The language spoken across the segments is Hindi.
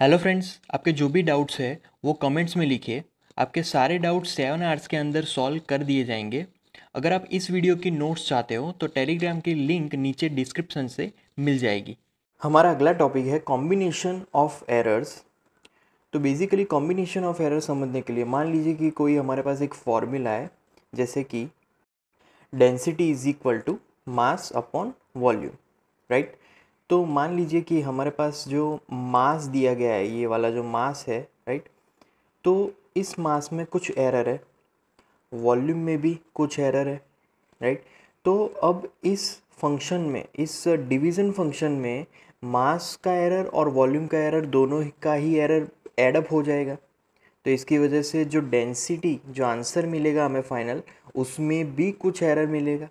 हेलो फ्रेंड्स, आपके जो भी डाउट्स है वो कमेंट्स में लिखिए। आपके सारे डाउट्स 7 आवर्स के अंदर सॉल्व कर दिए जाएंगे। अगर आप इस वीडियो की नोट्स चाहते हो तो टेलीग्राम की लिंक नीचे डिस्क्रिप्शन से मिल जाएगी। हमारा अगला टॉपिक है कॉम्बिनेशन ऑफ एरर्स। तो बेसिकली कॉम्बिनेशन ऑफ एरर समझने के लिए मान लीजिए कि कोई हमारे पास एक फॉर्मूला है, जैसे कि density is equal to mass upon volume, right. तो मान लीजिए कि हमारे पास जो मास दिया गया है, ये वाला जो मास है, राइट। तो इस मास में कुछ एरर है, वॉल्यूम में भी कुछ एरर है, राइट। तो अब इस फंक्शन में, इस डिवीज़न फंक्शन में मास का एरर और वॉल्यूम का एरर दोनों का ही एरर एडअप हो जाएगा। तो इसकी वजह से जो डेंसिटी, जो आंसर मिलेगा हमें फाइनल, उसमें भी कुछ एरर मिलेगा।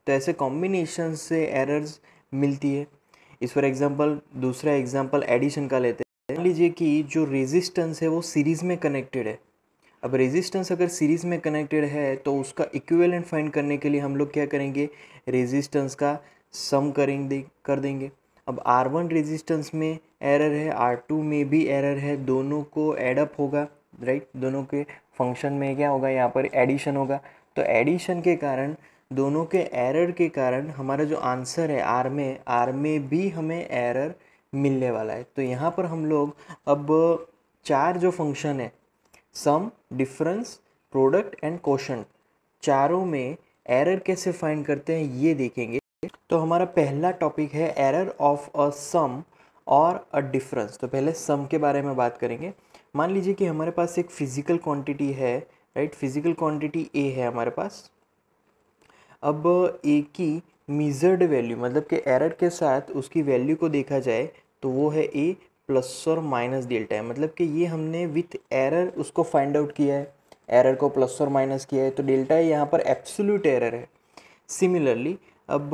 तो ऐसे कॉम्बिनेशन से एरर्स मिलती है। इस फॉर एग्जांपल दूसरा एग्जांपल एडिशन का लेते हैं। मान लीजिए कि जो रेजिस्टेंस है वो सीरीज़ में कनेक्टेड है। अब रेजिस्टेंस अगर सीरीज़ में कनेक्टेड है तो उसका इक्विवेलेंट फाइंड करने के लिए हम लोग क्या करेंगे, रेजिस्टेंस का सम कर देंगे। अब R1 रेजिस्टेंस में एरर है, R2 में भी एरर है, दोनों को एडअप होगा, राइट। दोनों के फंक्शन में क्या होगा, यहाँ पर एडिशन होगा। तो एडिशन के कारण, दोनों के एरर के कारण हमारा जो आंसर है आर में भी हमें एरर मिलने वाला है। तो यहाँ पर हम लोग अब चार जो फंक्शन है, सम, डिफरेंस, प्रोडक्ट एंड क्वोशंट, चारों में एरर कैसे फाइंड करते हैं ये देखेंगे। तो हमारा पहला टॉपिक है एरर ऑफ अ सम और अ डिफरेंस। तो पहले सम के बारे में बात करेंगे। मान लीजिए कि हमारे पास एक फिजिकल क्वांटिटी है, राइट। फिजिकल क्वांटिटी ए है हमारे पास। अब ए की मीजर्ड वैल्यू, मतलब कि एरर के साथ उसकी वैल्यू को देखा जाए तो वो है ए प्लस और माइनस डेल्टा है। मतलब कि ये हमने विथ एरर उसको फाइंड आउट किया है, एरर को प्लस और माइनस किया है, तो डेल्टा यहाँ पर एब्सोल्यूट एरर है। सिमिलरली अब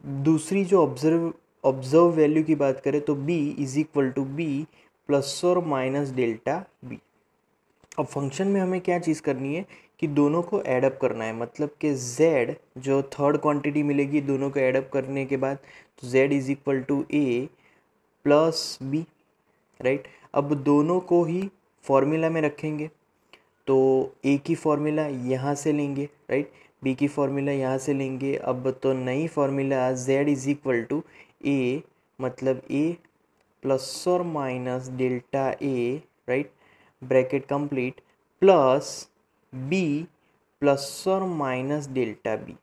दूसरी जो ऑब्जर्व वैल्यू की बात करें तो b is equal to B plus और माइनस डेल्टा बी। अब फंक्शन में हमें क्या चीज़ करनी है कि दोनों को ऐडअप करना है। मतलब कि z जो थर्ड क्वांटिटी मिलेगी, दोनों को ऐडअप करने के बाद तो z is equal to A plus B, right. अब दोनों को ही फॉर्मूला में रखेंगे। तो ए की फॉर्मूला यहाँ से लेंगे, राइट। बी की फॉर्मूला यहाँ से लेंगे। अब तो नई formula z is equal to a, मतलब ए प्लस और minus delta a, right, bracket complete, plus b plus और minus delta b,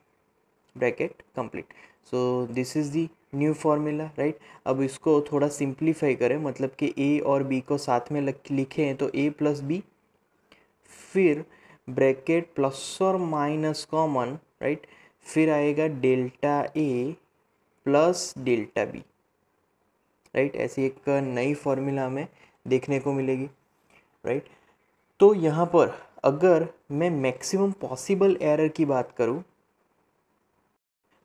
bracket complete. So this is the new formula, right. अब इसको थोड़ा सिंप्लीफाई करें, मतलब कि ए और बी को साथ में लिखें तो ए प्लस बी, फिर ब्रैकेट प्लस और माइनस कॉमन, राइट, फिर आएगा delta a plus delta B, right. ऐसी एक नई फॉर्मूला हमें देखने को मिलेगी, राइट। तो यहाँ पर अगर मैं मैक्सिमम पॉसिबल एरर की बात करूँ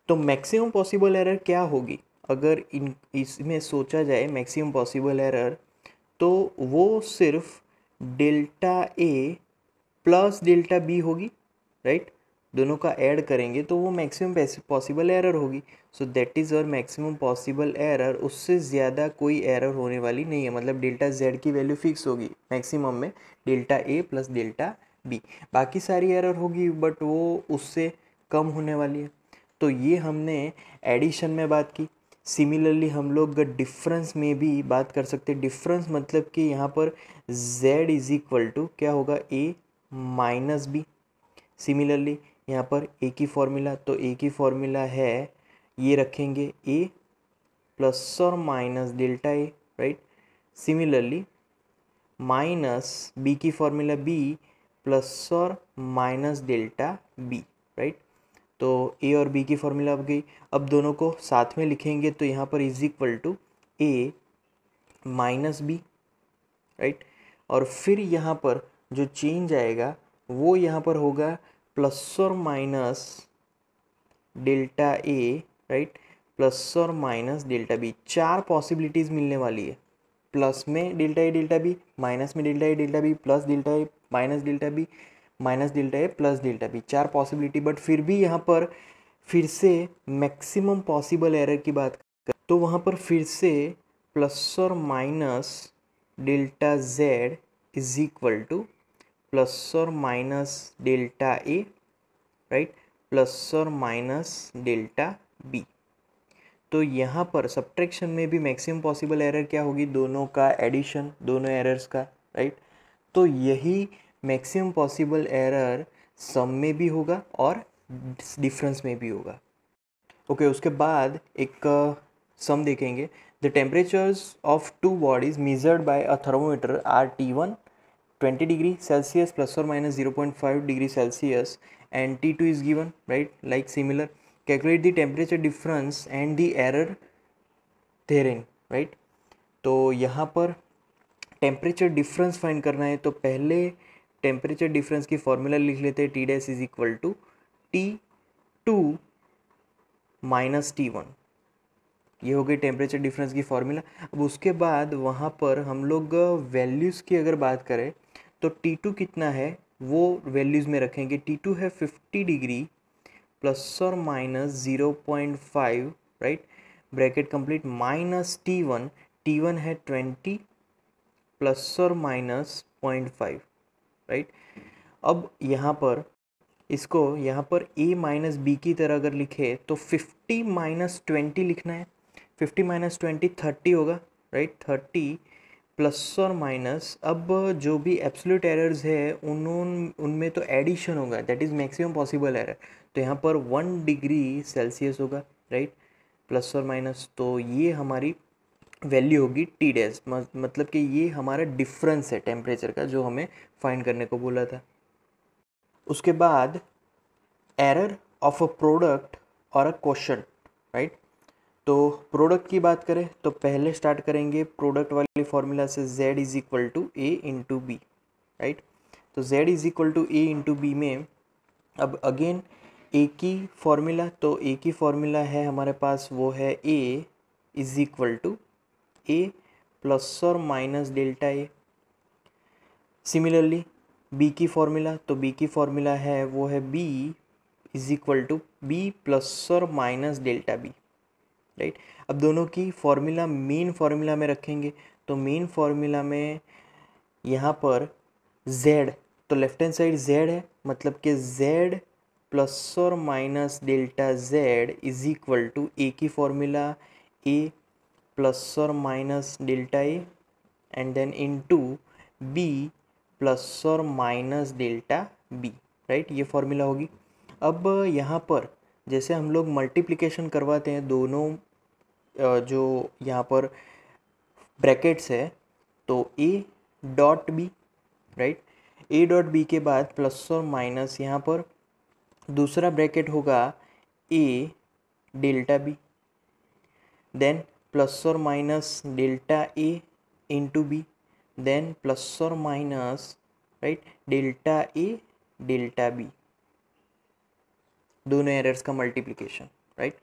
तो मैक्सिमम पॉसिबल एरर क्या होगी, अगर इसमें सोचा जाए मैक्सिमम पॉसिबल एरर, तो वो सिर्फ delta a plus delta B होगी, राइट। दोनों का ऐड करेंगे तो वो मैक्सिमम पॉसिबल एरर होगी। सो दैट इज़ और मैक्सिमम पॉसिबल एरर। उससे ज़्यादा कोई एरर होने वाली नहीं है। मतलब डेल्टा जेड की वैल्यू फिक्स होगी मैक्सिमम में, delta a plus delta B. बाकी सारी एरर होगी बट वो उससे कम होने वाली है। तो ये हमने एडिशन में बात की। सिमिलरली हम लोग डिफरेंस में भी बात कर सकते हैं। डिफरेंस मतलब कि यहाँ पर z इज इक्वल टू क्या होगा, a माइनस बी। सिमिलरली यहाँ पर a की फॉर्मूला, तो a की फॉर्मूला है, ये रखेंगे a प्लस और minus delta a, right. Similarly minus b की फॉर्मूला b प्लस और माइनस डेल्टा b, राइट। तो ए और बी की फॉर्मूला अब गई। अब दोनों को साथ में लिखेंगे तो यहाँ पर is equal to A minus B, right. और फिर यहाँ पर जो चेंज आएगा वो यहाँ पर होगा प्लस और minus delta a, right, plus और माइनस डेल्टा बी। चार पॉसिबिलिटीज़ मिलने वाली है। प्लस में डेल्टा ए डेल्टा बी, माइनस में delta A delta b, plus delta a minus delta b, minus delta a plus delta b. चार पॉसिबिलिटी। बट फिर भी यहाँ पर फिर से मैक्सिमम पॉसिबल एरर की बात करें तो वहाँ पर फिर से प्लस और minus delta Z is equal to plus और minus delta a, right, plus और माइनस डेल्टा बी। तो यहाँ पर सब्ट्रैक्शन में भी मैक्सिमम पॉसिबल एरर क्या होगी, दोनों का एडिशन, दोनों एरर्स का, राइट। तो यही मैक्सिमम पॉसिबल एरर सम में भी होगा और डिफरेंस में भी होगा। ओके, उसके बाद एक सम देखेंगे। The temperatures of two bodies measured by a thermometer are T1 20 degree Celsius plus और minus 0.5 degree Celsius and T2 is given, right, like similar. Calculate the temperature difference and the error therein, right. तो यहाँ पर टेम्परेचर डिफरेंस फाइंड करना है, तो पहले टेम्परेचर डिफरेंस की फॉर्मूला लिख लेते हैं, T dash is equal to T2 minus T1। ये हो गई टेम्परेचर डिफरेंस की फॉर्मूला। अब उसके बाद वहाँ पर हम लोग वैल्यूज़ की अगर बात करें तो T2 कितना है वो वैल्यूज़ में रखेंगे। T2 है 50 डिग्री प्लस और minus 0.5, right, bracket complete, minus T1 है 20 प्लस और माइनस 0.5, राइट। अब यहाँ पर इसको यहाँ पर a माइनस बी की तरह अगर लिखे तो 50 माइनस 20 लिखना है। 50 माइनस 20 30 होगा, राइट, 30 प्लस और माइनस, अब जो भी एब्सोल्यूट एरर्स है उनमें तो एडिशन होगा, that is maximum possible error. तो यहाँ पर 1 डिग्री सेल्सियस होगा, राइट, प्लस और माइनस। तो ये हमारी वैल्यू होगी T डैश, मतलब कि ये हमारा डिफरेंस है टेम्परेचर का जो हमें फाइंड करने को बोला था। उसके बाद एरर ऑफ अ प्रोडक्ट और अ क्वेश्चन, राइट। तो प्रोडक्ट की बात करें तो पहले स्टार्ट करेंगे प्रोडक्ट वाली फॉर्मूला से, z is equal to A into B, right. तो z is equal to A into B में अब अगेन ए की फॉर्मूला, तो ए की फॉर्मूला है हमारे पास, वो है a is equal to A plus और minus delta A. Similarly B की फॉर्मूला, तो बी की फॉर्मूला है वो है b is equal to B plus और माइनस डेल्टा बी, राइट। अब दोनों की फॉर्मूला मेन फॉर्मूला में रखेंगे, तो मेन फॉर्मूला में यहाँ पर z, तो लेफ्ट हैंड साइड z है, मतलब कि z प्लस और minus delta z is equal to a की फॉर्मूला a प्लस और minus delta A and then into b plus और माइनस डेल्टा b, राइट, ये फॉर्मूला होगी। अब यहाँ पर जैसे हम लोग मल्टीप्लिकेशन करवाते हैं दोनों जो यहाँ पर ब्रैकेट्स है, तो a dot B, right, a dot B के बाद प्लस और माइनस, यहाँ पर दूसरा ब्रैकेट होगा a delta b, then plus और minus delta a into b, then plus और minus, right, delta a delta b, दोनों एरर्स का मल्टीप्लिकेशन, राइट।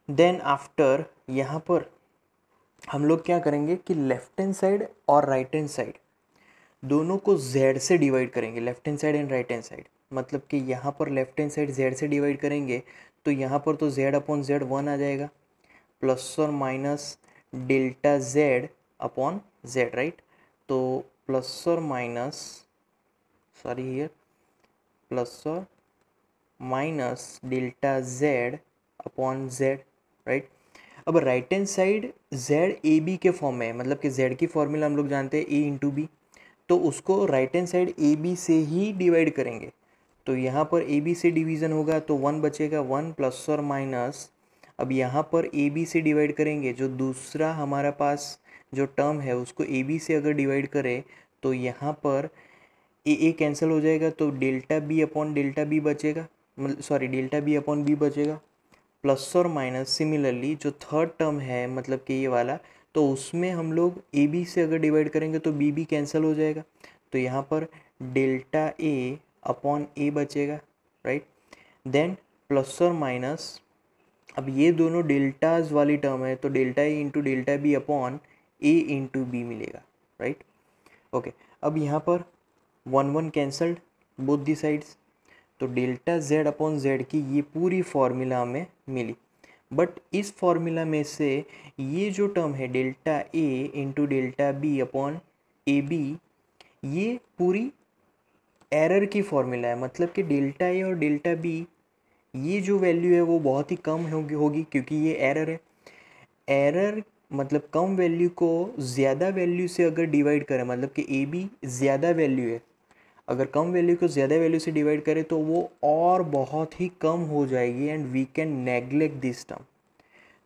देन आफ्टर यहाँ पर हम लोग क्या करेंगे कि लेफ्ट हैंड साइड और राइट हैंड साइड दोनों को z से डिवाइड करेंगे, left hand side and right hand side, मतलब कि यहाँ पर लेफ्ट हैंड साइड z से डिवाइड करेंगे तो यहाँ पर तो z अपॉन z 1 आ जाएगा, प्लस और minus delta z upon z, right. तो प्लस और माइनस, सॉरी हियर, प्लस और minus delta z upon z, right. अब right hand side z a b के फॉर्म में है, मतलब कि z की फॉर्मूला हम लोग जानते हैं a इंटू बी, तो उसको right hand side A B से ही डिवाइड करेंगे। तो यहाँ पर ए बी से डिवीज़न होगा तो 1 बचेगा, 1 प्लस और माइनस, अब यहाँ पर ए बी से डिवाइड करेंगे, जो दूसरा हमारा पास जो टर्म है उसको ए बी से अगर डिवाइड करें तो यहाँ पर ए कैंसिल हो जाएगा, तो delta B upon delta b बचेगा, sorry delta B upon b बचेगा, प्लस और माइनस। सिमिलरली जो थर्ड टर्म है मतलब कि ये वाला, तो उसमें हम लोग ए बी से अगर डिवाइड करेंगे तो बी बी कैंसिल हो जाएगा, तो यहाँ पर डेल्टा ए अपॉन ए बचेगा, राइट। देन प्लस और माइनस, अब ये दोनों डेल्टाज वाली टर्म है तो delta A into delta B upon A into B मिलेगा, राइट। ओके, अब यहाँ पर 1 1 कैंसल्ड बोथ दी साइड्स, तो डेल्टा z अपॉन z की ये पूरी फॉर्मूला हमें मिली। बट इस फॉर्मूला में से ये जो टर्म है delta a into delta B upon A B, ये पूरी एरर की फॉर्मूला है, मतलब कि डेल्टा ए और डेल्टा बी ये जो वैल्यू है वो बहुत ही कम होगी क्योंकि ये एरर है। एरर मतलब कम वैल्यू को ज़्यादा वैल्यू से अगर डिवाइड करें, मतलब कि ए बी ज़्यादा वैल्यू है, अगर कम वैल्यू को ज़्यादा वैल्यू से डिवाइड करें तो वो और बहुत ही कम हो जाएगी and we can neglect this term.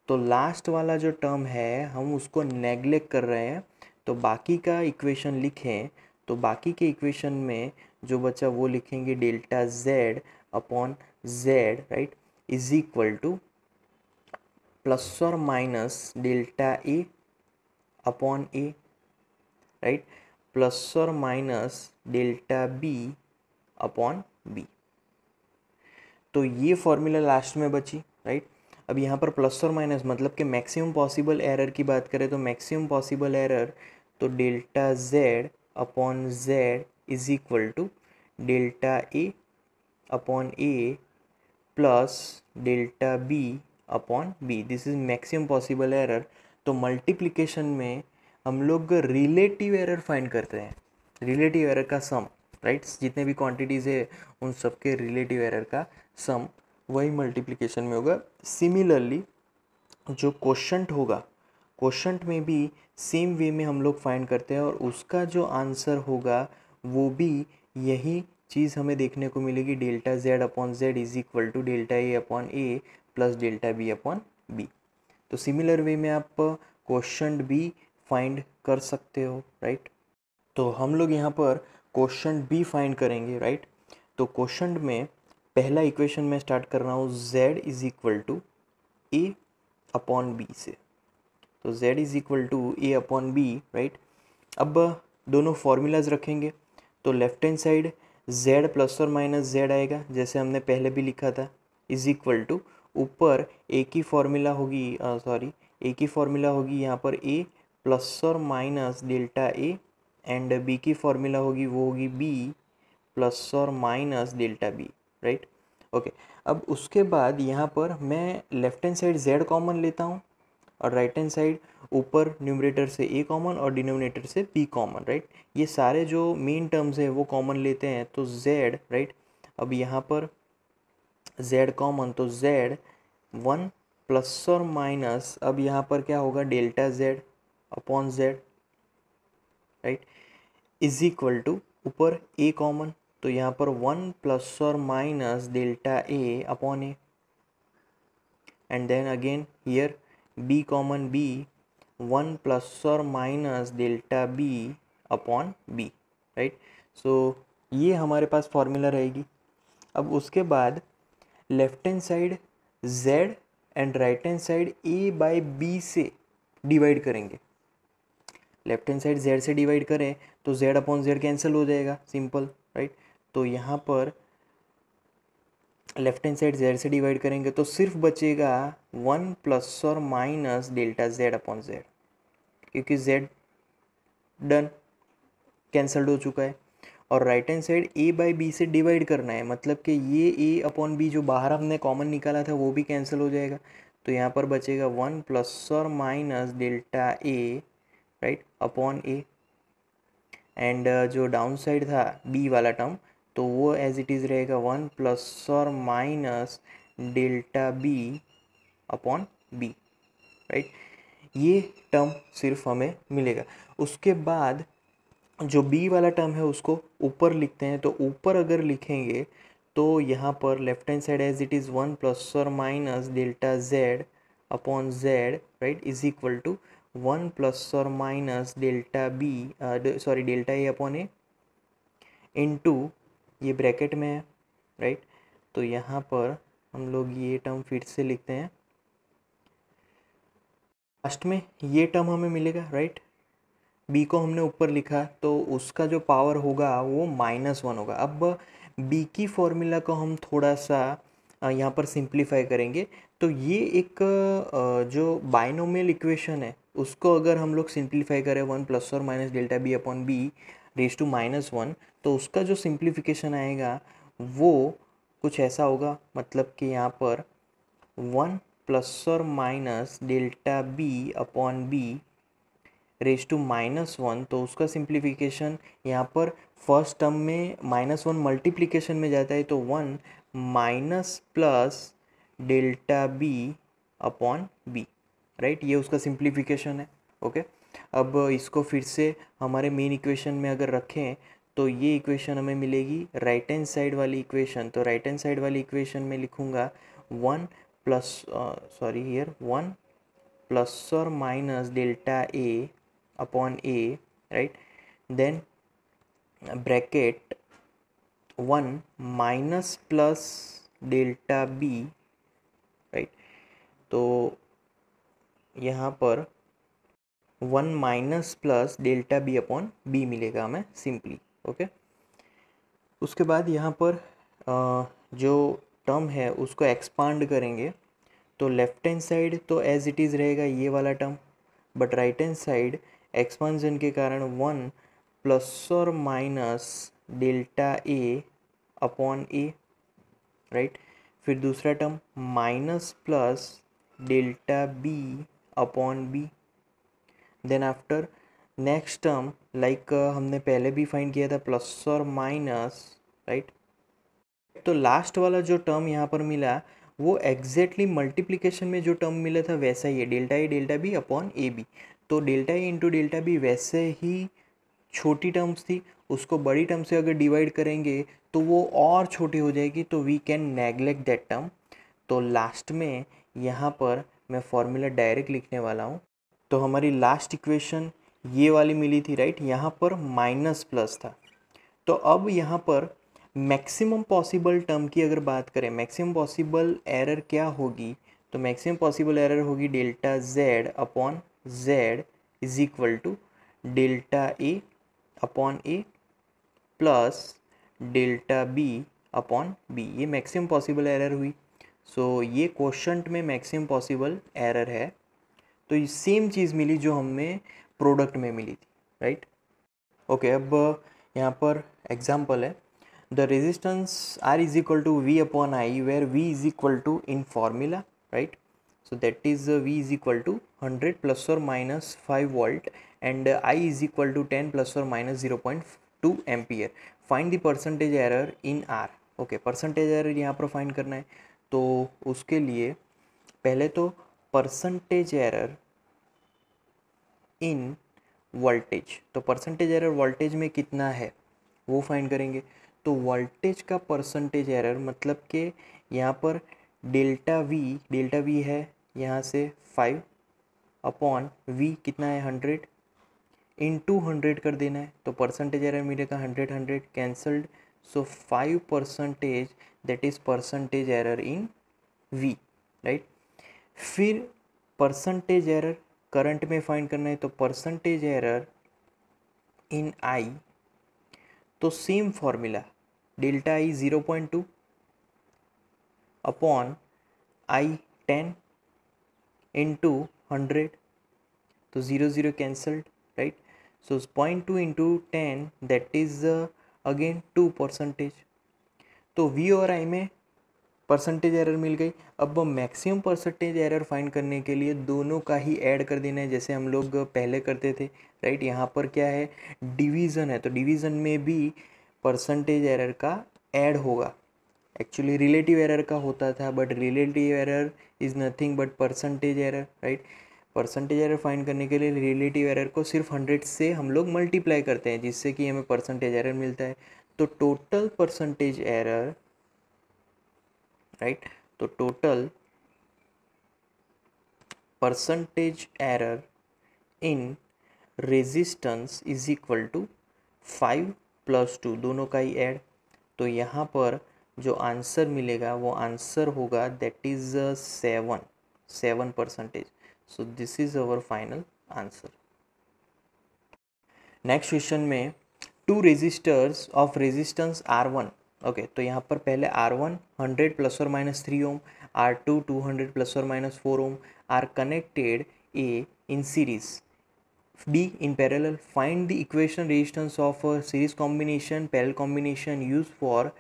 तो लास्ट वाला जो टर्म है हम उसको नेग्लेक्ट कर रहे हैं, तो बाकी का इक्वेशन लिखें तो बाकी के इक्वेशन में जो बचा वो लिखेंगे delta Z upon Z, right, is equal to plus और माइनस डेल्टा ए अपॉन ए, राइट, प्लस और minus delta B upon B. तो ये फॉर्मूला लास्ट में बची, राइट। अब यहाँ पर प्लस और माइनस मतलब कि मैक्सिमम पॉसिबल एरर की बात करें तो मैक्सिमम पॉसिबल एरर तो delta Z upon Z is equal to delta A upon A plus delta B upon B, this is maximum possible error. तो मल्टीप्लिकेशन में हम लोग रिलेटिव एरर फाइंड करते हैं, रिलेटिव एरर का सम, राइट, जितने भी क्वांटिटीज़ है उन सबके रिलेटिव एरर का सम वही मल्टीप्लिकेशन में होगा। सिमिलरली जो क्वोशंट होगा, क्वोशंट में भी सेम वे में हम लोग फाइंड करते हैं और उसका जो आंसर होगा वो भी यही चीज़ हमें देखने को मिलेगी, delta Z upon Z is equal to delta A upon A plus delta B upon B. तो सिमिलर वे में आप क्वोशंट भी फाइंड कर सकते हो, राइट। तो हम लोग यहाँ पर क्वोशंट भी फाइंड करेंगे, राइट। तो क्वोशंट में पहला इक्वेशन में स्टार्ट कर रहा हूँ z is equal to A upon B से, तो z is equal to A upon B, right. अब दोनों फॉर्मूलाज रखेंगे तो left hand side z plus और माइनस z आएगा जैसे हमने पहले भी लिखा था, इज इक्वल टू ऊपर ए की फॉर्मूला होगी, ए की फॉर्मूला होगी यहाँ पर a प्लस और minus delta A and b की फॉर्मूला होगी वो होगी b प्लस और minus delta B, right, okay. अब उसके बाद यहाँ पर मैं left hand side z common लेता हूँ और राइट हैंड साइड ऊपर न्यूमरेटर से a कॉमन और डिनोमिनेटर से b कॉमन, राइट। ये सारे जो मेन टर्म्स है वो कॉमन लेते हैं तो z, राइट। अब यहाँ पर z कॉमन तो z 1 प्लस और माइनस, अब यहाँ पर क्या होगा delta z upon z, right, is equal to ऊपर a कॉमन तो यहाँ पर 1 प्लस और minus delta A upon a and then again here b common b 1 plus और minus delta b upon b, right. So ये हमारे पास फॉर्मूला रहेगी। अब उसके बाद left hand side z and right hand side a by b से डिवाइड करेंगे। लेफ्ट हैंड साइड z से डिवाइड करें तो z अपॉन z कैंसिल हो जाएगा, सिंपल, राइट। तो यहाँ पर लेफ्ट हैंड साइड z से डिवाइड करेंगे तो सिर्फ बचेगा 1 प्लस और minus delta z upon z, क्योंकि z डन कैंसल्ड हो चुका है। और right hand side a by B से डिवाइड करना है, मतलब कि ये a अपॉन बी जो बाहर हमने कॉमन निकाला था वो भी कैंसिल हो जाएगा। तो यहाँ पर बचेगा 1 प्लस और minus delta a, right, upon a and जो डाउन साइड था b वाला टर्म तो वो एज इट इज़ रहेगा 1 प्लस और minus delta b upon b, right. ये टर्म सिर्फ हमें मिलेगा। उसके बाद जो b वाला टर्म है उसको ऊपर लिखते हैं, तो ऊपर अगर लिखेंगे तो यहाँ पर left hand side as it is 1 plus और minus delta z upon z, right, is equal to 1 plus और minus delta b, sorry delta a upon a into ये ब्रैकेट में है, राइट। तो यहाँ पर हम लोग ये टर्म फिर से लिखते हैं, लास्ट में ये टर्म हमें मिलेगा, राइट। b को हमने ऊपर लिखा तो उसका जो पावर होगा वो -1 होगा। अब b की फॉर्मूला को हम थोड़ा सा यहाँ पर सिंप्लीफाई करेंगे तो ये एक जो बाइनोमियल इक्वेशन है उसको अगर हम लोग सिंप्लीफाई करें 1 प्लस और minus delta B upon B raise to -1 तो उसका जो सिंप्लीफिकेशन आएगा वो कुछ ऐसा होगा, मतलब कि यहाँ पर 1 प्लस और minus delta B upon B raise to -1, तो उसका सिंप्लीफिकेशन यहाँ पर फर्स्ट टर्म में -1 मल्टीप्लिकेशन में जाता है, तो 1 minus plus delta B upon B, right, ये उसका सिंप्लीफिकेशन है। ओके, अब इसको फिर से हमारे मेन इक्वेशन में अगर रखें तो ये इक्वेशन हमें मिलेगी राइट हैंड साइड वाली इक्वेशन। तो राइट हैंड साइड वाली इक्वेशन में लिखूँगा 1 प्लस सॉरी हियर 1 प्लस और माइनस डेल्टा ए अपॉन ए, right, then bracket 1 minus plus delta B, right, तो यहाँ पर 1 minus plus delta B upon b मिलेगा हमें सिंपली। ओके, उसके बाद यहाँ पर जो टर्म है उसको एक्सपांड करेंगे, तो लेफ्ट हैंड साइड तो एज इट इज़ रहेगा ये वाला term, but right hand side expansion के कारण 1 प्लस और माइनस डेल्टा ए अपॉन ए, राइट, फिर दूसरा term minus plus delta B upon b, then after next term like हमने पहले भी फाइंड किया था प्लस और माइनस, राइट, तो लास्ट वाला जो टर्म यहाँ पर मिला वो एग्जैक्टली मल्टीप्लिकेशन में जो टर्म मिला था वैसा ही है, delta A delta B upon A B. तो delta A into delta B वैसे ही छोटी टर्म्स थी, उसको बड़ी टर्म से अगर डिवाइड करेंगे तो वो और छोटी हो जाएगी, तो we can neglect that term. तो लास्ट में यहाँ पर मैं फॉर्मूला डायरेक्ट लिखने वाला हूँ। तो हमारी लास्ट इक्वेशन ये वाली मिली थी, राइट, यहाँ पर माइनस प्लस था। तो अब यहाँ पर मैक्सिमम पॉसिबल टर्म की अगर बात करें, मैक्सिमम पॉसिबल एरर क्या होगी, तो मैक्सिमम पॉसिबल एरर होगी delta Z upon Z is equal to delta A upon A plus delta B upon B, ये मैक्सिमम पॉसिबल एरर हुई। सो ये क्वोशंट में मैक्सिमम पॉसिबल एरर है। तो ये सेम चीज़ मिली जो हमें प्रोडक्ट में मिली थी, राइट। ओके, अब यहाँ पर एग्जाम्पल है, the resistance R is equal to V upon I where V is equal to in formula, right, so that is v is equal to 100 plus or minus 5 volt and I is equal to 10 plus or minus 0.2 ampere. Find the percentage error in R. Okay, percentage error यहाँ पर फाइंड करना है, तो उसके लिए पहले तो परसेंटेज एरर इन वोल्टेज, तो परसेंटेज एरर वोल्टेज में कितना है वो फाइंड करेंगे। तो वोल्टेज का परसेंटेज एरर मतलब कि यहाँ पर डेल्टा वी है यहाँ से 5 अपॉन वी कितना है 100 इंटू 100 कर देना है, तो परसेंटेज एरर मिलेगा 100 cancelled, so 5% that is percentage error in V, right. फिर परसेंटेज एरर करंट में फाइंड करना है, तो परसेंटेज एरर इन आई, तो same formula delta I 0.2 upon I 10 into 100, तो 0 cancelled, right, so 0.2 into 10 that is again 2%। तो वी और आई में परसेंटेज एरर मिल गई। अब मैक्सिमम परसेंटेज एरर फाइंड करने के लिए दोनों का ही ऐड कर देना है जैसे हम लोग पहले करते थे, राइट। यहाँ पर क्या है, डिवीज़न है, तो डिवीज़न में भी परसेंटेज एरर का ऐड होगा। एक्चुअली रिलेटिव एरर का होता था, but relative error is nothing but percentage error, right. Percentage error find करने के लिए रिलेटिव एरर को सिर्फ 100 से हम लोग मल्टीप्लाई करते हैं जिससे कि हमें परसेंटेज एरर मिलता है। तो टोटल परसेंटेज एरर, राइट, तो total percentage error in resistance is equal to 5 + 2, दोनों का ही ऐड। तो यहाँ पर जो आंसर मिलेगा वो आंसर होगा that is 7%। So this is our final answer. Next question में 2 resistors of resistance R1, okay, तो यहाँ पर पहले R1 100 ± 3 ohm, R2 200 ± 4 ohm are connected A in series, B in parallel. Find the equation resistance of a series combination, parallel combination used for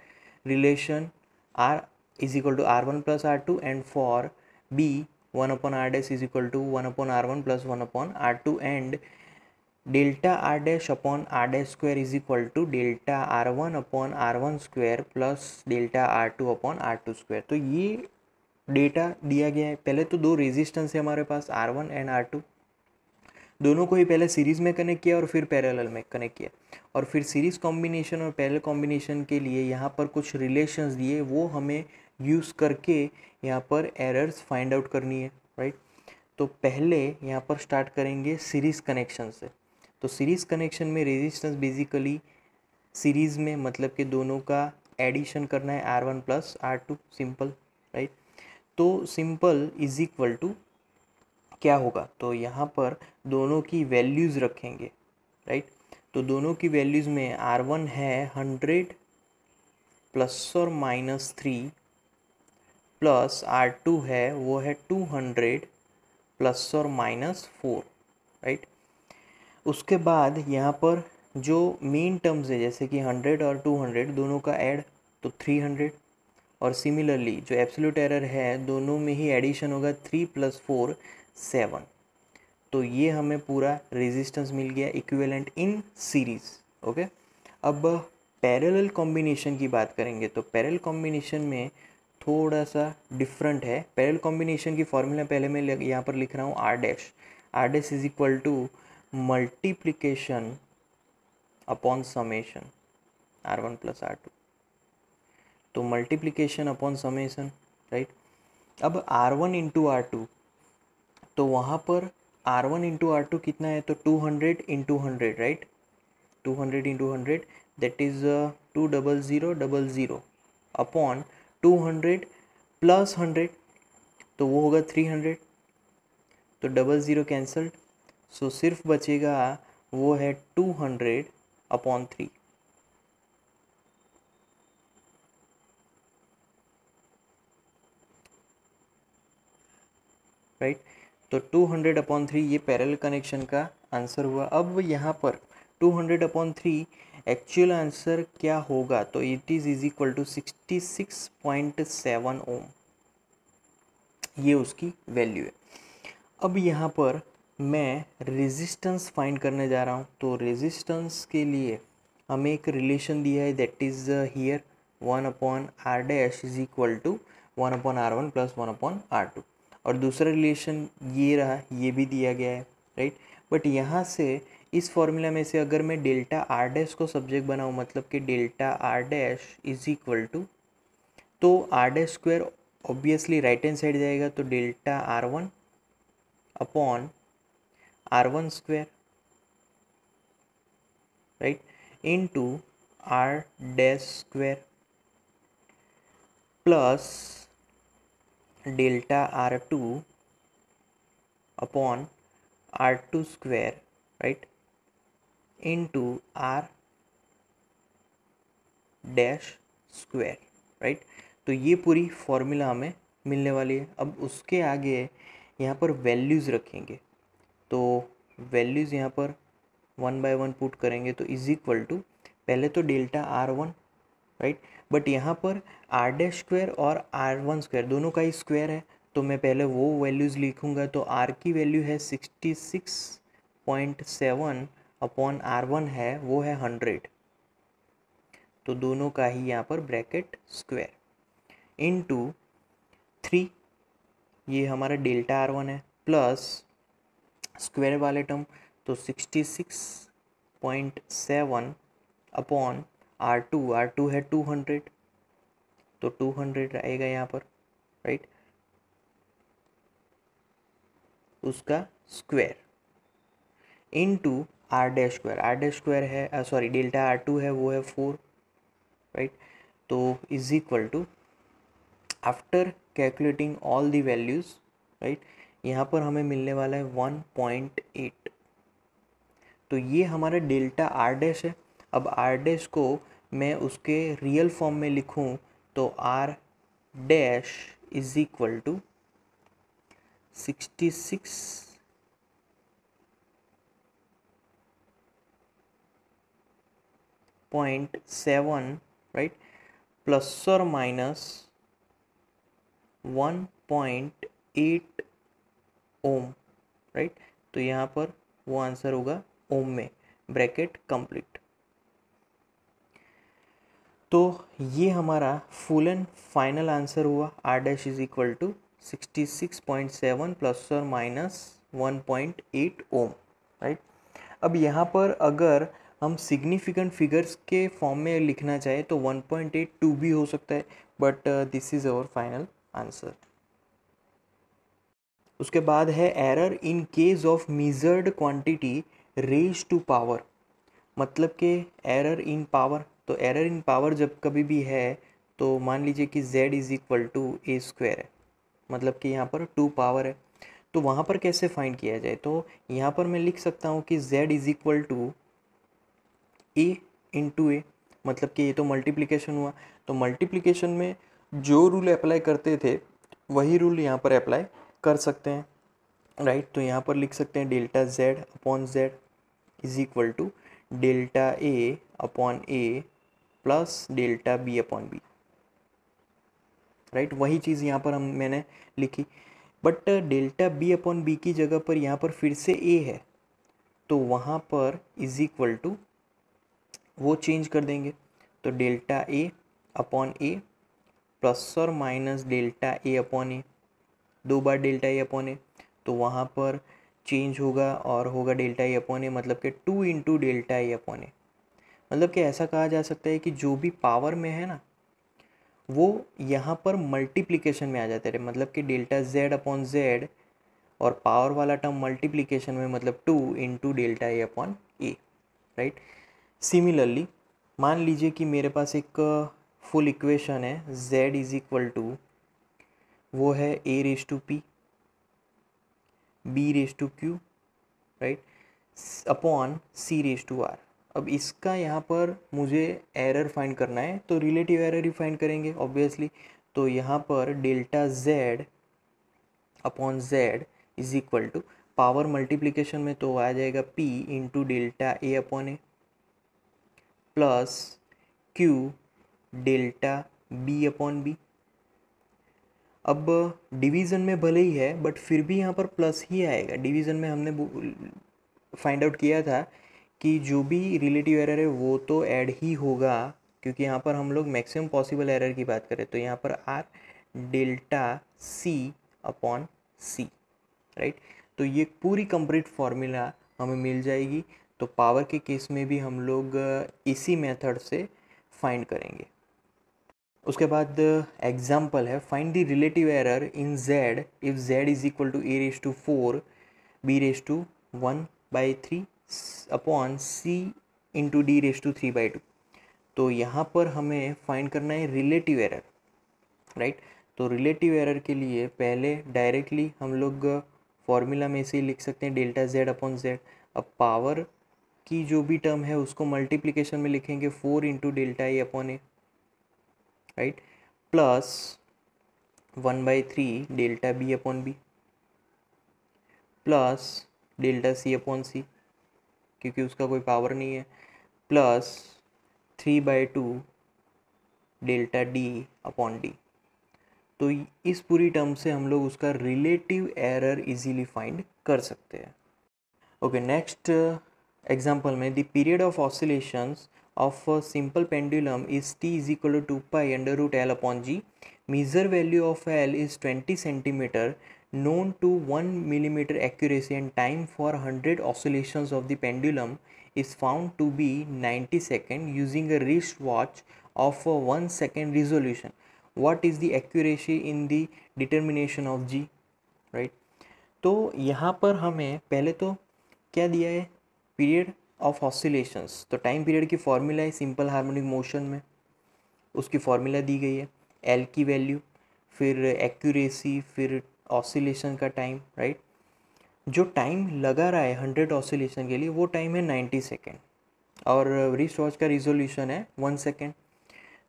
relation R is equal to R1 plus R2 and for B 1 upon R dash is equal to 1 upon R1 plus 1 upon R2 and delta R dash upon R dash square is equal to delta R one upon R one square plus delta R two upon R two square. तो ये डेटा दिया गया है। पहले तो दो रेजिस्टेंस है हमारे पास R one and R two, दोनों को ही पहले सीरीज़ में कनेक्ट किया और फिर पैरेलल में कनेक्ट किया, और फिर सीरीज़ कॉम्बिनेशन और पैरेलल कॉम्बिनेशन के लिए यहाँ पर कुछ रिलेशंस दिए, वो हमें यूज़ करके यहाँ पर एरर्स फाइंड आउट करनी है, राइट। तो पहले यहाँ पर स्टार्ट करेंगे सीरीज़ कनेक्शन से। तो सीरीज़ कनेक्शन में रेजिस्टेंस बेसिकली सीरीज़ में मतलब कि दोनों का एडिशन करना है R one plus R two, simple, right. तो सिंपल इज इक्वल टू क्या होगा, तो यहाँ पर दोनों की वैल्यूज़ रखेंगे, राइट। तो दोनों की वैल्यूज़ में आर वन है 100 प्लस और माइनस 3 प्लस आर टू है वो है 200 प्लस और माइनस 4, राइट। उसके बाद यहाँ पर जो मेन टर्म्स है जैसे कि 100 और 200 दोनों का ऐड तो 300, और सिमिलरली जो एब्सोल्यूट एरर है दोनों में ही एडिशन होगा 3 प्लस 4 7। तो ये हमें पूरा रेजिस्टेंस मिल गया इक्विवेलेंट इन सीरीज़, ओके। अब पैरेलल कॉम्बिनेशन की बात करेंगे तो पैरेलल कॉम्बिनेशन में थोड़ा सा डिफरेंट है। पैरेलल कॉम्बिनेशन की फॉर्मूला पहले मैं यहाँ पर लिख रहा हूँ R dash is equal to multiplication upon summation R one plus R two. तो मल्टीप्लिकेशन अपॉन समेशन, राइट। अब R one into R two, तो वहाँ पर R one into R two कितना है, तो 200 into 100, right. 200 into 100 that is 20000 upon 200 plus 100 तो वो होगा 300। तो 00 कैंसल्ड, सो सिर्फ बचेगा वो है 200 अपॉन 3, राइट। तो 200 अपॉन 3 ये पैरेलल कनेक्शन का आंसर हुआ। अब यहाँ पर 200 अपॉन 3 एक्चुअल आंसर क्या होगा, तो इट इज़ इक्वल टू 66.7 ओम, ये उसकी वैल्यू है। अब यहाँ पर मैं रेजिस्टेंस फाइंड करने जा रहा हूँ। तो रेजिस्टेंस के लिए हमें एक रिलेशन दिया है that is here 1 upon R dash is equal to 1 upon R one plus 1 upon R two, और दूसरा रिलेशन ये रहा, ये भी दिया गया है, राइट। बट यहाँ से इस फॉर्मूला में से अगर मैं डेल्टा आर डैश को सब्जेक्ट बनाऊँ, मतलब कि delta R dash is equal to, तो R dash square obviously right hand side जाएगा, तो delta R one upon R one square, right, into R dash square plus delta R two upon R two square, right, into R dash square, right. तो ये पूरी फॉर्मूला हमें मिलने वाली है। अब उसके आगे यहाँ पर वैल्यूज़ रखेंगे, तो वैल्यूज़ यहाँ पर 1 बाय 1 पुट करेंगे, तो इज इक्वल टू पहले तो delta R one, right. But यहाँ पर आर डैश स्क्वायर और आर वन स्क्वायर दोनों का ही स्क्वायर है, तो मैं पहले वो वैल्यूज़ लिखूँगा। तो आर की वैल्यू है 66.7 अपॉन आर वन है वो है 100, तो दोनों का ही यहाँ पर ब्रैकेट स्क्वायर इनटू 3, ये हमारा डेल्टा आर वन है, प्लस स्क्वायर वाले टर्म तो 66.7 अपॉन आर टू है 200, तो 200 आएगा यहाँ पर, राइट, उसका square into R dash square है सॉरी डेल्टा आर टू है वो है 4, राइट। तो is equal to after calculating all the values, right, यहाँ पर हमें मिलने वाला है 1.8। तो ये हमारा डेल्टा आर डैश है। अब आर डैश को मैं उसके रियल फॉर्म में लिखूं तो R dash is equal to 66.7, right, plus और माइनस 1.8 ओम, राइट। तो यहाँ पर वो आंसर होगा ओम में, ब्रैकेट कंप्लीट। तो ये हमारा फुल एंड फाइनल आंसर हुआ, R dash is equal to 66.7 plus और माइनस 1.8 ओम, राइट। अब यहाँ पर अगर हम सिग्निफिकेंट फिगर्स के फॉर्म में लिखना चाहे तो 1.82 भी हो सकता है, but this is our final answer. उसके बाद है error in case of measured quantity raise to power, मतलब कि एरर इन पावर। तो एरर इन पावर जब कभी भी है तो मान लीजिए कि z is equal to A square है, मतलब कि यहाँ पर 2 पावर है, तो वहाँ पर कैसे फाइंड किया जाए। तो यहाँ पर मैं लिख सकता हूँ कि z is equal to A into a, मतलब कि ये तो मल्टीप्लिकेशन हुआ, तो मल्टीप्लिकेशन में जो रूल अप्लाई करते थे वही रूल यहाँ पर अप्लाई कर सकते हैं, राइट। तो यहाँ पर लिख सकते हैं delta z upon z is equal to delta A upon A plus delta B upon B, right. वही चीज़ यहाँ पर मैंने लिखी, but delta B upon B की जगह पर यहाँ पर फिर से ए है, तो वहाँ पर इज इक्वल टू वो चेंज कर देंगे, तो डेल्टा ए अपॉन ए प्लस और minus delta A upon A, 2 bar delta A upon ए, तो वहाँ पर चेंज होगा और होगा डेल्टा ए अपॉन ए, मतलब कि 2 इंटू डेल्टा ए अपॉन ए। मतलब कि ऐसा कहा जा सकता है कि जो भी पावर में है ना वो यहाँ पर मल्टीप्लिकेशन में आ जाते रहे, मतलब कि डेल्टा z अपॉन z और पावर वाला टर्म मल्टीप्लिकेशन में, मतलब 2 इंटू डेल्टा ए अपॉन ए, राइट। सिमिलरली मान लीजिए कि मेरे पास एक फुल इक्वेशन है, z इज इक्वल टू वो है a raise to p b raise to q, राइट, upon c raise to r। अब इसका यहाँ पर मुझे एरर फाइंड करना है, तो रिलेटिव एरर ही फाइंड करेंगे ऑब्वियसली। तो यहाँ पर delta z upon z is equal to power multiplication में तो आ जाएगा p इंटू डेल्टा ए अपॉन ए plus q delta b upon b. अब डिवीज़न में भले ही है बट फिर भी यहाँ पर प्लस ही आएगा। डिवीज़न में हमने फाइंड आउट किया था कि जो भी रिलेटिव एरर है वो तो ऐड ही होगा, क्योंकि यहाँ पर हम लोग मैक्सिमम पॉसिबल एरर की बात करें, तो यहाँ पर आर डेल्टा सी अपॉन सी, राइट। तो ये पूरी कंप्लीट फार्मूला हमें मिल जाएगी। तो पावर के केस में भी हम लोग इसी मेथड से फाइंड करेंगे। उसके बाद एग्जाम्पल है, find the relative error in z if z is equal to a raise to 4 b raise to 1/3 upon c into d raise to 3/2। तो यहाँ पर हमें फाइंड करना है रिलेटिव एरर, राइट। तो रिलेटिव एरर के लिए पहले डायरेक्टली हम लोग फॉर्मूला में से ही लिख सकते हैं डेल्टा z अपॉन z। अब पावर की जो भी टर्म है उसको मल्टीप्लिकेशन में लिखेंगे 4 इंटू डेल्टा ए अपॉन ए, right, plus 1/3 delta B upon b plus delta c upon c, क्योंकि उसका कोई पावर नहीं है, plus 3/2 delta d upon d. तो इस पूरी टर्म से हम लोग उसका रिलेटिव एरर इजीली फाइंड कर सकते हैं। ओके, नेक्स्ट एग्जांपल में the period of oscillations of a simple pendulum is t is equal to 2 pi under root L upon G. Measure value of L is 20 centimeter, known to 1 millimeter accuracy, and time for 100 oscillations of the pendulum is found to be 90 seconds using a wristwatch of a 1 second resolution. What is the accuracy in the determination of G? Right? तो यहाँ पर हमें पहले तो क्या दिया है, पीरियड ऑफ ऑसिलेशंस। तो टाइम पीरियड की फॉर्मूला है सिंपल हार्मोनिक मोशन में, उसकी फॉर्मूला दी गई है, एल की वैल्यू, फिर एक्यूरेसी, फिर ऑसिलेशन का टाइम, राइट। जो टाइम लगा रहा है 100 ऑसिलेशन के लिए वो टाइम है 90 सेकेंड, और रिस्ट वॉच का रिजोल्यूशन है 1 सेकेंड।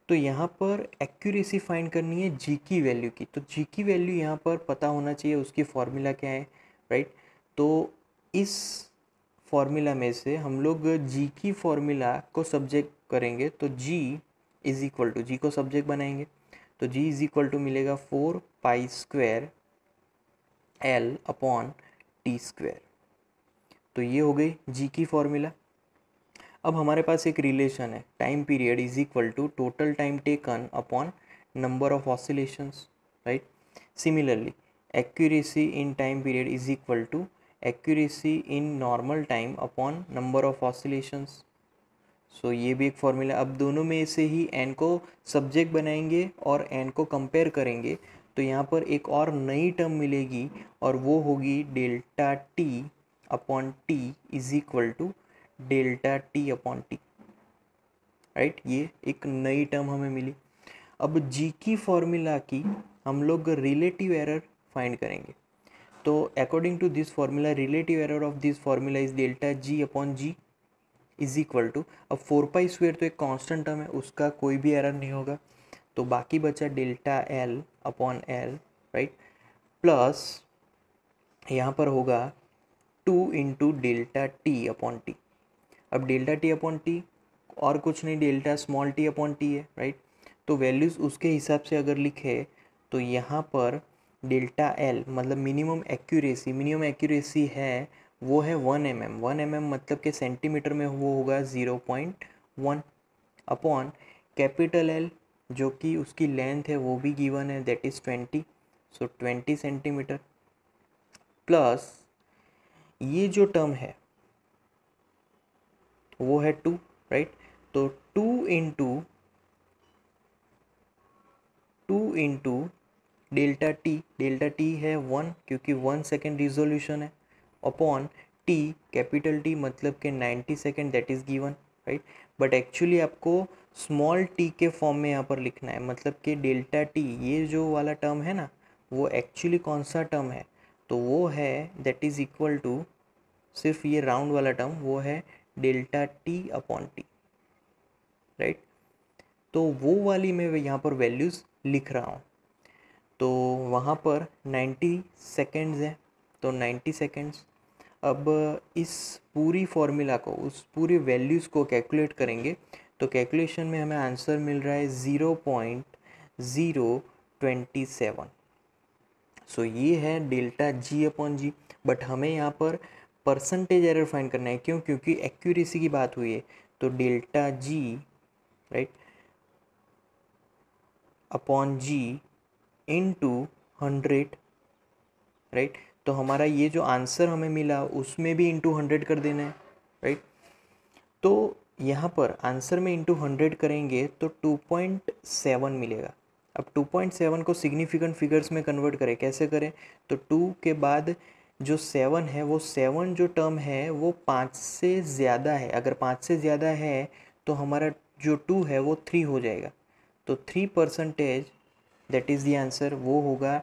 तो यहाँ पर एक्यूरेसी फाइंड करनी है जी की वैल्यू की, तो जी की वैल्यू यहाँ पर पता होना चाहिए, उसकी फॉर्मूला क्या है, राइट। तो इस फॉर्मूला में से हम लोग जी की फॉर्मूला को सब्जेक्ट करेंगे, तो जी इज इक्वल टू, जी को सब्जेक्ट बनाएंगे तो जी इज इक्वल टू मिलेगा 4 pi square L upon T square. तो ये हो गई जी की फॉर्मूला। अब हमारे पास एक रिलेशन है, time period is equal to total time taken upon number of oscillations, right. Similarly accuracy in time period is equal to accuracy in normal time upon number of oscillations. So ये भी एक फॉर्मूला। अब दोनों में से ही एन को सब्जेक्ट बनाएंगे और एन को कंपेयर करेंगे, तो यहाँ पर एक और नई टर्म मिलेगी और वो होगी delta T upon T is equal to delta T upon T, right. ये एक नई टर्म हमें मिली। अब जी की फॉर्मूला की हम लोग रिलेटिव एरर फाइंड करेंगे। तो according to this formula relative error of this formula is delta G upon G is equal to, अब 4π² तो एक कांस्टेंट टर्म है, उसका कोई भी एरर नहीं होगा, तो बाकी बचा delta L upon L, right, plus यहाँ पर होगा 2 into delta T upon T. अब डेल्टा टी अपॉन टी और कुछ नहीं, delta small T upon T है, राइट। तो वैल्यूज़ उसके हिसाब से अगर लिखे तो यहाँ पर डेल्टा एल मतलब मिनिमम एक्यूरेसी है वो है 1 mm। 1 mm मतलब कि सेंटीमीटर में वो होगा 0.1 अपॉन कैपिटल एल जो कि उसकी लेंथ है वो भी गिवन है, that is 20, so 20 centimetre, plus ये जो टर्म है वो है 2, राइट। तो 2 इंटू डेल्टा टी है 1 क्योंकि 1 सेकेंड रिजोल्यूशन है, अपॉन टी कैपिटल टी मतलब के 90 second, that is given, right. But actually आपको स्मॉल टी के फॉर्म में यहाँ पर लिखना है, मतलब कि डेल्टा टी ये जो वाला टर्म है ना वो एक्चुअली कौन सा टर्म है, तो वो है दैट इज़ इक्वल टू, सिर्फ ये राउंड वाला टर्म वो है delta T upon T, right. तो वो वाली मैं यहाँ पर वैल्यूज़ लिख रहा हूँ। तो वहाँ पर 90 सेकेंड्स है, तो 90 सेकेंड्स। अब इस पूरी फॉर्मूला को, उस पूरी वैल्यूज़ को कैलकुलेट करेंगे तो कैलकुलेशन में हमें आंसर मिल रहा है 0.027। सो ये है delta G upon G. But हमें यहाँ पर परसेंटेज एरर फाइंड करना है, क्यों? क्योंकि एक्यूरेसी की बात हुई है, तो डेल्टा जी, राइट, अपॉन जी इनटू 100, राइट। तो हमारा ये जो आंसर हमें मिला उसमें भी इंटू 100 कर देना है, राइट। तो यहाँ पर आंसर में इंटू 100 करेंगे तो 2.7 मिलेगा। अब 2.7 को सिग्निफिकेंट फिगर्स में कन्वर्ट करें, कैसे करें? तो 2 के बाद जो 7 है वो 7 जो टर्म है वो 5 से ज़्यादा है। अगर 5 से ज़्यादा है तो हमारा जो 2 है वो 3 हो जाएगा। तो 3% दैट इज़ द आंसर, वो होगा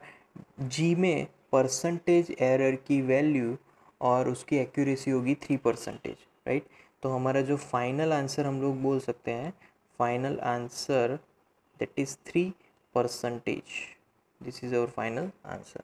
जी में परसेंटेज एरर की वैल्यू और उसकी एक्यूरेसी होगी 3%, राइट। तो हमारा जो फाइनल आंसर हम लोग बोल सकते हैं, final answer that is 3%। This is our final answer.